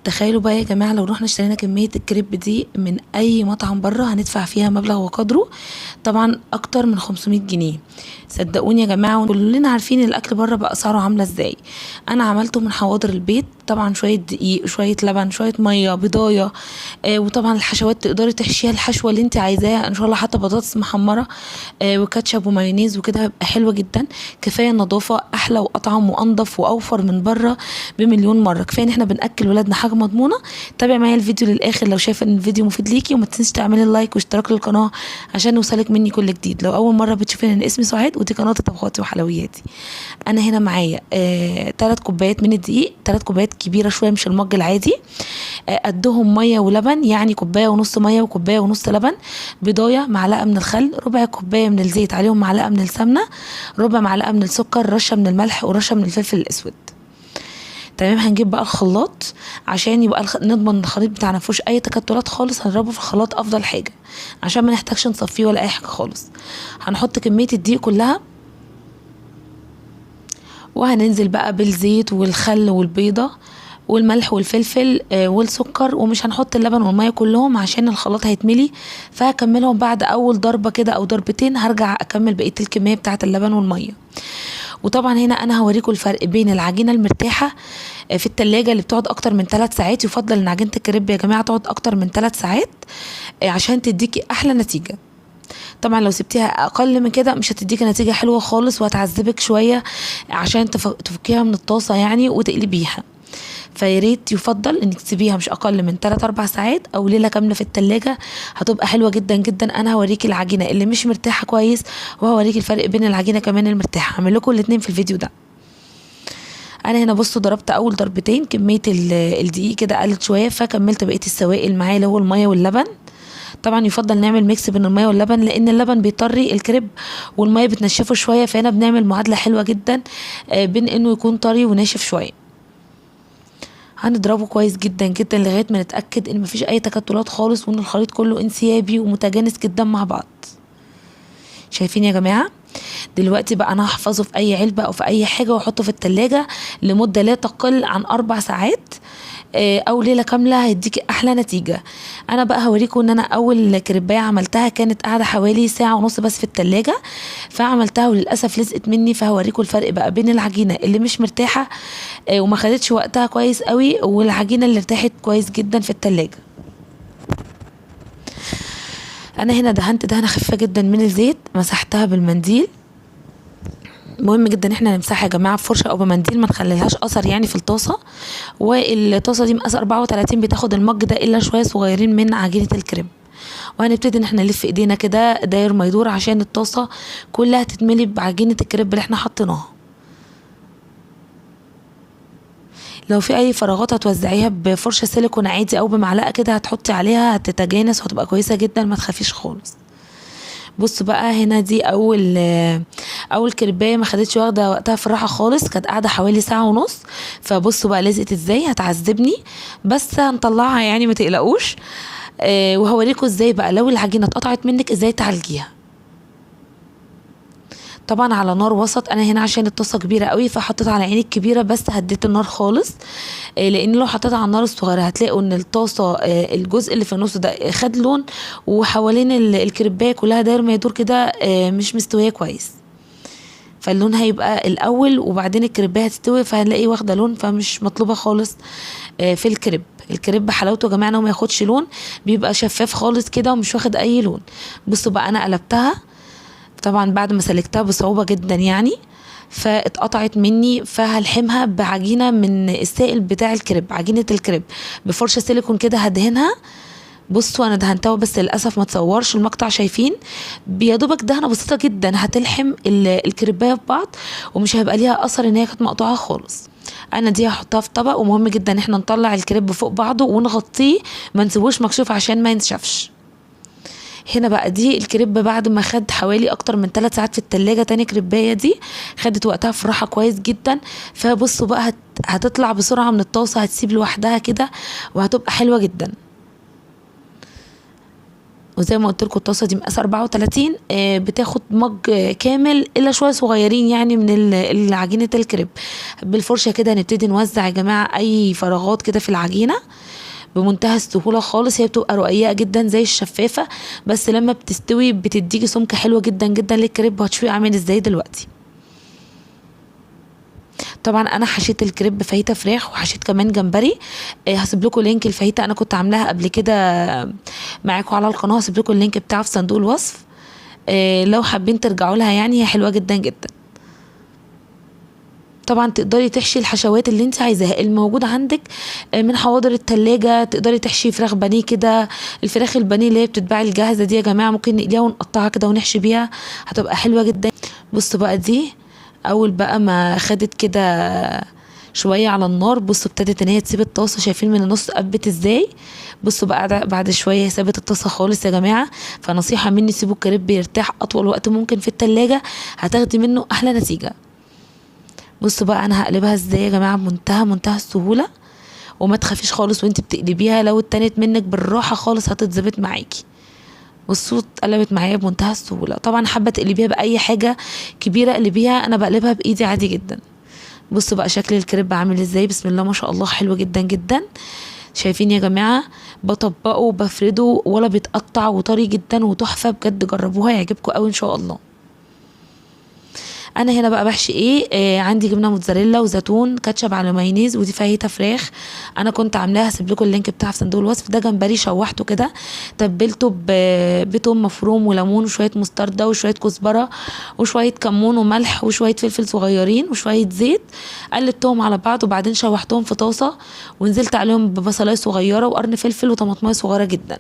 تخيلوا بقى يا جماعه لو رحنا اشترينا كميه الكريب دي من اي مطعم بره هندفع فيها مبلغ وقدره طبعا اكتر من 500 جنيه. صدقوني يا جماعه، كلنا عارفين الاكل بره بقى اسعاره عامله ازاي. انا عملته من حواضر البيت، طبعا شويه دقيق شويه لبن شويه ميه بضايه، وطبعا الحشوات تقدري تحشيها الحشوه اللي انت عايزاها ان شاء الله، حتى بطاطس محمره وكاتشب ومايونيز وكده، هيبقى حلوه جدا. كفايه النظافه، احلى واطعم وانضف واوفر من بره بمليون مره. كفايه ان احنا بناكل ولادنا حاجه مضمونه. تابع معايا الفيديو للاخر لو شايفه ان الفيديو مفيد ليكي، وما تنسيش تعملي اللايك واشتراك للقناه عشان يوصلك مني كل جديد. لو اول مره بتشوفيني، ان اسمي سعاد ودي قناه طبخاتي وحلوياتي. انا هنا معايا 3 كوبايات من الدقيق، 3 كوبايات كبيره شويه مش المج العادي، قدهم ميه ولبن، يعني كوبايه ونص ميه وكوبايه ونص لبن، بضايه، معلقه من الخل، ربع كوبايه من الزيت، عليهم معلقه من السمنه، ربع معلقه من السكر، رشه من الملح ورشه من الفلفل الاسود. تمام. هنجيب بقى الخلاط عشان يبقى نضمن الخليط بتاعنا مفيهوش اي تكتلات خالص. هنضربه في الخلاط افضل حاجه عشان ما نحتاجش نصفيه ولا اي حاجه خالص. هنحط كميه الدقيق كلها، وهننزل بقى بالزيت والخل والبيضه والملح والفلفل والسكر، ومش هنحط اللبن والميه كلهم عشان الخلاط هيتملي. فهكملهم بعد اول ضربه كده او ضربتين، هرجع اكمل بقيه الكميه بتاعه اللبن والميه. وطبعا هنا انا هوريكم الفرق بين العجينه المرتاحه في التلاجة اللي بتقعد اكتر من 3 ساعات. يفضل ان عجينه الكريب يا جماعه تقعد اكتر من 3 ساعات عشان تديكي احلى نتيجه. طبعا لو سبتيها اقل من كده مش هتديكي نتيجه حلوه خالص، وهتعذبك شويه عشان تفكيها من الطاسه يعني وتقلبيها. فياريت يفضل انك تسيبيها مش اقل من 3 4 ساعات او ليله كامله في التلاجة، هتبقى حلوه جدا جدا. انا هوريكي العجينه اللي مش مرتاحه كويس، وهوريكي الفرق بين العجينه كمان المرتاحه. هعمل لكم الاثنين في الفيديو ده. انا هنا بصوا ضربت اول ضربتين، كميه الدقيق كده قلت شويه، فكملت بقيه السوائل معايا اللي هو الميه واللبن. طبعا يفضل نعمل ميكس بين الميه واللبن، لان اللبن بيطري الكريب والميه بتنشفه شويه، فهنا بنعمل معادله حلوه جدا بين انه يكون طري وناشف شويه. هنضربه كويس جدا جدا لغايه ما نتاكد ان مفيش اي تكتلات خالص، وان الخليط كله انسيابي ومتجانس جدا مع بعض. شايفين يا جماعه؟ دلوقتي بقى انا هحفظه في اي علبه او في اي حاجه واحطه في التلاجة لمده لا تقل عن 4 ساعات او ليله كامله، هيديكي احلى نتيجه. انا بقى هوريكم ان انا اول كريبايه عملتها كانت قاعده حوالي ساعه ونص بس في التلاجة، فعملتها وللاسف لزقت مني. فهوريكم الفرق بقى بين العجينه اللي مش مرتاحه وما خدتش وقتها كويس قوي، والعجينه اللي ارتاحت كويس جدا في التلاجة. انا هنا دهنت دهنه خفيفه جدا من الزيت، مسحتها بالمنديل. مهم جدا احنا نمسحها يا جماعه بفرشه او بمنديل، ما نخليلهاش اثر يعني في الطاسه. والطاسه دي مقاس 34 بتاخد المج ده الا شويه صغيرين من عجينه الكريم. وهنبتدي ان احنا نلف ايدينا كده داير ما يدور عشان الطاسه كلها تتملي بعجينه الكريب اللي احنا حطيناها. لو في اي فراغات هتوزعيها بفرشه سيليكون عادي او بمعلقه كده، هتحطي عليها هتتجانس وهتبقى كويسه جدا، ما تخافيش خالص. بصوا بقى هنا دي اول كريبايه ما خدتش واخده وقتها في الراحه خالص، كانت قاعده حوالي ساعه ونص. فبصوا بقى لزقت ازاي، هتعذبني بس هنطلعها يعني ما تقلقوش. وهوريكم ازاي بقى لو العجينه اتقطعت منك ازاي تعالجيها. طبعا على نار وسط. انا هنا عشان الطاسه كبيره قوي فحطيت على عيني الكبيره بس، هديت النار خالص لان لو حطيت على النار الصغيره هتلاقوا ان الطاسه الجزء اللي في النص ده خد لون، وحوالين الكريبايه كلها داير ما يدور كده مش مستويه كويس. فاللون هيبقى الاول وبعدين الكريبايه هتستوي، فهنلاقيه واخده لون، فمش مطلوبه خالص في الكريب. الكريب حلاوته يا جماعه انه ما ياخدش لون، بيبقى شفاف خالص كده ومش واخد اي لون. بصوا بقى انا قلبتها طبعا بعد ما سلكتها بصعوبة جدا يعني، فاتقطعت مني. فهلحمها بعجينة من السائل بتاع الكريب، عجينة الكريب بفرشة سيليكون كده هدهنها. بصوا انا دهنتها بس للاسف ما تصورش المقطع، شايفين يا دوبك دهنه بسيطه جدا هتلحم الكريبايه ببعض، ومش هيبقى ليها اثر ان هي كانت مقطوعه خالص. انا دي هحطها في طبق، ومهم جدا ان احنا نطلع الكريب فوق بعضه ونغطيه، ما نسيبوش مكشوف عشان ما ينشفش. هنا بقى دي الكريب بعد ما خد حوالي اكتر من 3 ساعات في التلاجة. تاني كريبايه دي خدت وقتها في راحه كويس جدا. فبصوا بقى هتطلع بسرعه من الطاسه، هتسيب لوحدها كده وهتبقى حلوه جدا. وزي ما قلت لكم الطاسه دي مقاس 34، بتاخد مج كامل الا شويه صغيرين يعني من عجينه الكريب. بالفرشه كده هنبتدي نوزع يا جماعه اي فراغات كده في العجينه بمنتهى السهوله خالص. هي بتبقى رقيقه جدا زي الشفافه، بس لما بتستوي بتديكي سمكه حلوه جدا جدا للكريب. وهتشوفي عامل ازاي دلوقتي. طبعا انا حشيت الكريب فاهيتا فراخ وحشيت كمان جمبري. هسيب لكم لينك الفاهيتا، انا كنت عاملاها قبل كده معاكم على القناه، هسيب لكم اللينك بتاعها في صندوق الوصف. لو حابين ترجعوا لها يعني، هي حلوه جدا جدا. طبعا تقدري تحشي الحشوات اللي انت عايزاها الموجود عندك من حواضر التلاجة. تقدري تحشي فراخ بانيه كده، الفراخ البانيه اللي هي بتتباع الجاهزه دي يا جماعه، ممكن نقليها ونقطعها كده ونحشي بيها، هتبقى حلوه جدا. بصوا بقى دي اول بقى ما خدت كده شويه على النار، بصوا ابتدت ان هي تسيب الطاسه، شايفين من النص قبت ازاي. بصوا بقى بعد شويه سابت الطاسه خالص يا جماعه. فنصيحه مني سيبوا الكريب يرتاح اطول وقت ممكن في التلاجة، هتاخدي منه احلى نتيجه. بصوا بقى انا هقلبها ازاي يا جماعه بمنتهى السهوله. وما تخافيش خالص وانت بتقلبيها، لو اتنت منك بالراحه خالص هتتظبط معاكي. بصوا اتقلبت معايا بمنتهى السهوله. طبعا حابه تقلبيها باي حاجه كبيره اقلبيها، انا بقلبها بايدي عادي جدا. بصوا بقى شكل الكريب عامل ازاي، بسم الله ما شاء الله، حلو جدا جدا. شايفين يا جماعه، بطبقه وبفرده ولا بيتقطع وطري جدا وتحفه بجد. جربوها يعجبكم قوي ان شاء الله. انا هنا بقى بحشي ايه، عندي جبنه موتزاريلا وزيتون كاتشب على مايونيز، ودي فاهيتا فراخ انا كنت عاملاها، هسيب لكم اللينك بتاعها في صندوق الوصف. ده جمبري شوحته كده، تبلته بتوم مفروم وليمون وشويه مستردة وشويه كزبره وشويه كمون وملح وشويه فلفل صغيرين وشويه زيت. قلبتهم على بعض وبعدين شوحتهم في طاسه، ونزلت عليهم ببصلايه صغيره وقرن فلفل وطماطمايه صغيره جدا.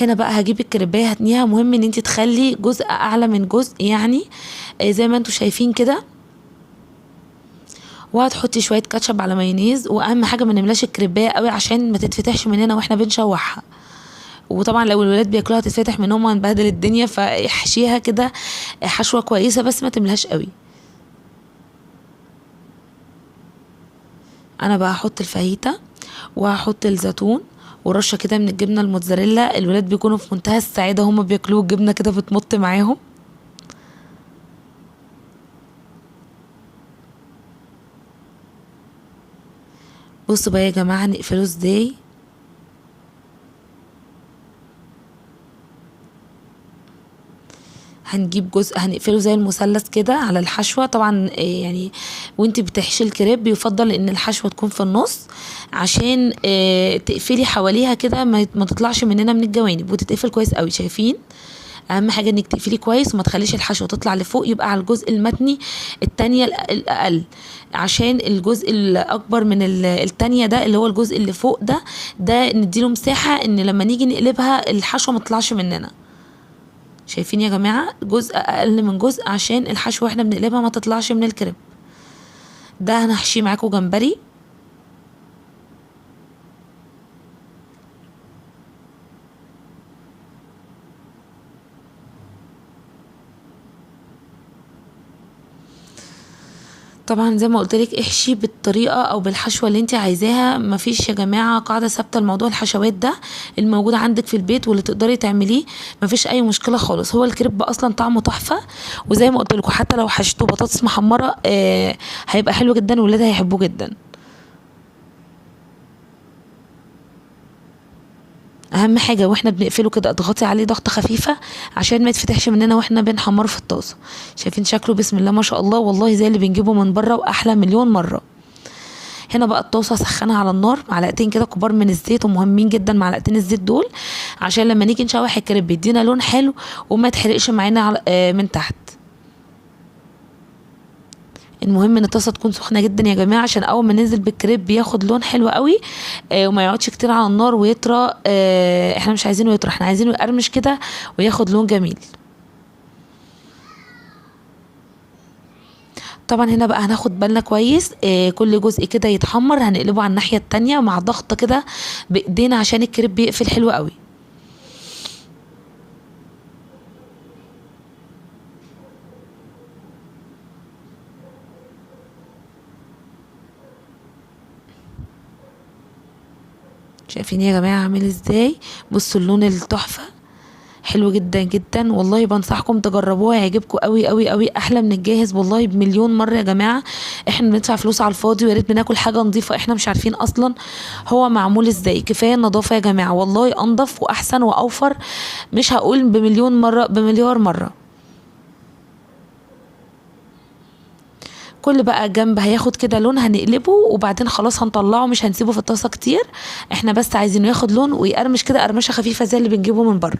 هنا بقى هجيب الكريبايه هتنيها، مهم ان انت تخلي جزء اعلى من جزء يعني، زي ما انتوا شايفين كده. وهتحطي شويه كاتشب على مايونيز، واهم حاجه ما نملاش الكريبايه قوي عشان ما تتفتحش مننا واحنا بنشوحها. وطبعا لو الولاد بياكلوها تتفتح منهم وهنبهدل الدنيا، فاحشيها كده حشوه كويسه بس ما تملهاش قوي. انا بقى هحط الفاهيتا وهحط الزيتون ورشه كده من الجبنه الموتزاريلا. الولاد بيكونوا في منتهى السعاده هما بياكلوه، الجبنه كده بتمط معاهم. بصوا بقى يا جماعه نقفله ازاي. هنجيب جزء هنقفله زي المثلث كده على الحشوه. طبعا يعني وانت بتحشي الكريب يفضل ان الحشوه تكون في النص، عشان تقفلي حواليها كده ما تطلعش مننا من الجوانب، وتتقفل كويس قوي. شايفين، اهم حاجه انك تقفلي كويس وما تخليش الحشوه تطلع لفوق، يبقى على الجزء المتني التانية الاقل، عشان الجزء الاكبر من التانية ده اللي هو الجزء اللي فوق ده نديله مساحه ان لما نيجي نقلبها الحشوه ما تطلعش مننا. شايفين يا جماعه، جزء اقل من جزء عشان الحشوه واحنا بنقلبها ما تطلعش من الكريب. ده هنحشيه معاكم جمبري. طبعا زي ما قلت لك احشي بالطريقه او بالحشوه اللي انت عايزاها، مفيش يا جماعه قاعده ثابته لموضوع الحشوات ده. الموجود عندك في البيت واللي تقدري تعمليه مفيش اي مشكله خالص. هو الكريب اصلا طعمه تحفه، وزي ما قلت لكم حتى لو حشيته بطاطس محمره هيبقى حلو جدا والولاد هيحبوه جدا. اهم حاجه واحنا بنقفله كده اضغطي عليه ضغطه خفيفه عشان ما يتفتحش مننا واحنا بنحمره في الطاسه. شايفين شكله، بسم الله ما شاء الله، والله زي اللي بنجيبه من بره واحلى مليون مره. هنا بقى الطاسه سخنها على النار، معلقتين كده كبار من الزيت، ومهمين جدا معلقتين الزيت دول عشان لما نيجي نشوح الكريب بيدينا لون حلو وما يتحرقش معانا من تحت. المهم ان الطاسه تكون سخنه جدا يا جماعه، عشان اول ما ننزل بالكريب بياخد لون حلو قوي وما يقعدش كتير على النار ويطرى. احنا مش عايزينه يطرى، احنا عايزينه يقرمش كده وياخد لون جميل. طبعا هنا بقى هناخد بالنا كويس، كل جزء كده يتحمر هنقلبه على الناحيه التانية مع ضغطه كده بايدينا عشان الكريب بيقفل حلو قوي. شايفين يا جماعه عامل ازاي؟ بصوا اللون التحفه، حلو جدا جدا والله. بنصحكم تجربوه، هيعجبكم قوي قوي قوي، احلى من الجاهز والله بمليون مره. يا جماعه احنا بندفع فلوس على الفاضي، ويا ريت بناكل حاجه نظيفه احنا مش عارفين اصلا هو معمول ازاي. كفايه النظافه يا جماعه، والله انضف واحسن واوفر، مش هقول بمليون مره، بمليار مره. كل بقى جنب هياخد كده لون هنقلبه، وبعدين خلاص هنطلعه، مش هنسيبه في الطاسه كتير، احنا بس عايزينه ياخد لون ويقرمش كده قرمشه خفيفه زي اللي بنجيبه من بره.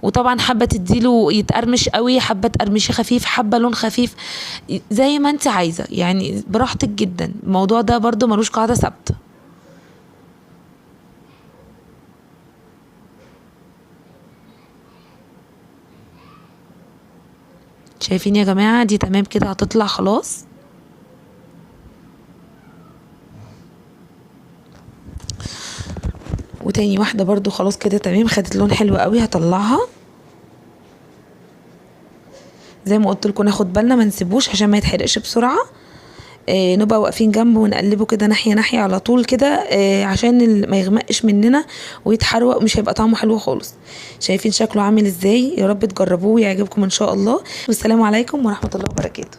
وطبعا حابه تديله يتقرمش قوي، حابه تقرمشي خفيف، حابه لون خفيف، زي ما انت عايزه يعني، براحتك جدا. الموضوع ده برضو ملوش قاعده ثابته. شايفين يا جماعه؟ دي تمام كده، هتطلع خلاص. وتاني واحده برضو خلاص كده تمام، خدت لون حلو قوي، هطلعها. زي ما قلت لكم ناخد بالنا ما نسيبوش عشان ما يتحرقش بسرعه. نبقى واقفين جنبه ونقلبه كده ناحيه ناحيه على طول كده، عشان ما يغمقش مننا ويتحرق، مش هيبقى طعمه حلو خالص. شايفين شكله عامل ازاي؟ يا رب تجربوه ويعجبكم ان شاء الله. والسلام عليكم ورحمه الله وبركاته.